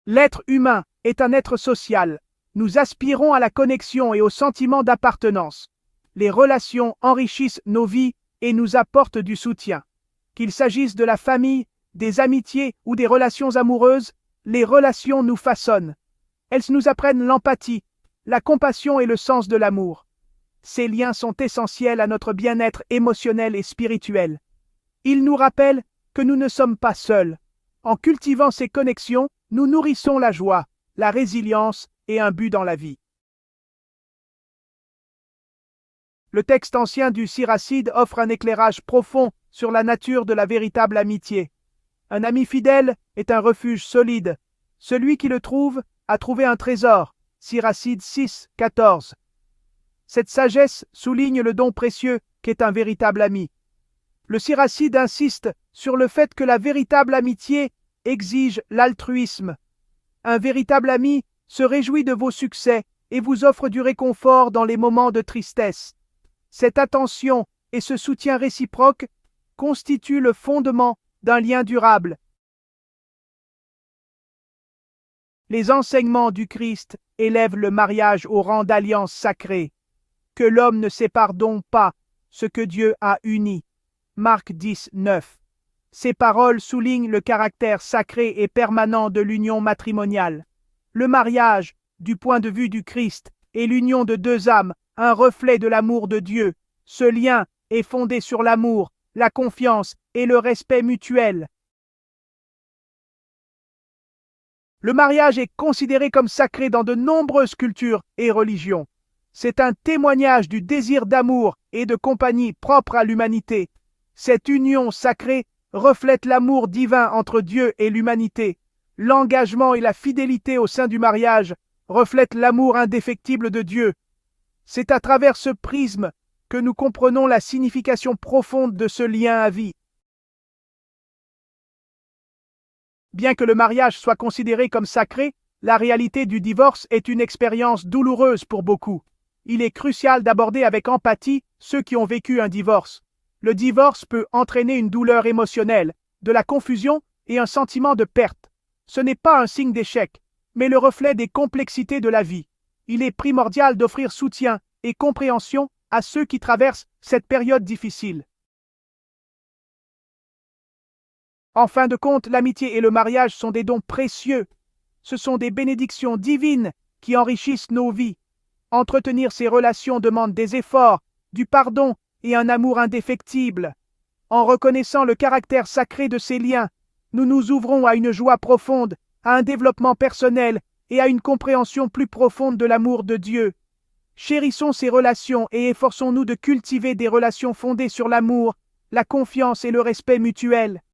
L'être humain est un être social. Nous aspirons à la connexion et au sentiment d'appartenance. Les relations enrichissent nos vies et nous apportent du soutien. Qu'il s'agisse de la famille, des amitiés ou des relations amoureuses, les relations nous façonnent. Elles nous apprennent l'empathie, la compassion et le sens de l'amour. Ces liens sont essentiels à notre bien-être émotionnel et spirituel. Ils nous rappellent que nous ne sommes pas seuls. En cultivant ces connexions, nous nourrissons la joie, la résilience et un but dans la vie. Le texte ancien du Siracide offre un éclairage profond sur la nature de la véritable amitié. Un ami fidèle est un refuge solide. Celui qui le trouve a trouvé un trésor. Siracide 6, 14. Cette sagesse souligne le don précieux qu'est un véritable ami. Le Siracide insiste sur le fait que la véritable amitié exige l'altruisme. Un véritable ami se réjouit de vos succès et vous offre du réconfort dans les moments de tristesse. Cette attention et ce soutien réciproque constituent le fondement d'un lien durable. Les enseignements du Christ élèvent le mariage au rang d'alliance sacrée. Que l'homme ne sépare donc pas ce que Dieu a uni. Marc 10, 9. Ces paroles soulignent le caractère sacré et permanent de l'union matrimoniale. Le mariage, du point de vue du Christ, est l'union de deux âmes, un reflet de l'amour de Dieu. Ce lien est fondé sur l'amour, la confiance et le respect mutuel. Le mariage est considéré comme sacré dans de nombreuses cultures et religions. C'est un témoignage du désir d'amour et de compagnie propre à l'humanité. Cette union sacrée reflète l'amour divin entre Dieu et l'humanité. L'engagement et la fidélité au sein du mariage reflètent l'amour indéfectible de Dieu. C'est à travers ce prisme que nous comprenons la signification profonde de ce lien à vie. Bien que le mariage soit considéré comme sacré, la réalité du divorce est une expérience douloureuse pour beaucoup. Il est crucial d'aborder avec empathie ceux qui ont vécu un divorce. Le divorce peut entraîner une douleur émotionnelle, de la confusion et un sentiment de perte. Ce n'est pas un signe d'échec, mais le reflet des complexités de la vie. Il est primordial d'offrir soutien et compréhension à ceux qui traversent cette période difficile. En fin de compte, l'amitié et le mariage sont des dons précieux. Ce sont des bénédictions divines qui enrichissent nos vies. Entretenir ces relations demande des efforts, du pardon et un amour indéfectible. En reconnaissant le caractère sacré de ces liens, nous nous ouvrons à une joie profonde, à un développement personnel et à une compréhension plus profonde de l'amour de Dieu. Chérissons ces relations et efforçons-nous de cultiver des relations fondées sur l'amour, la confiance et le respect mutuel.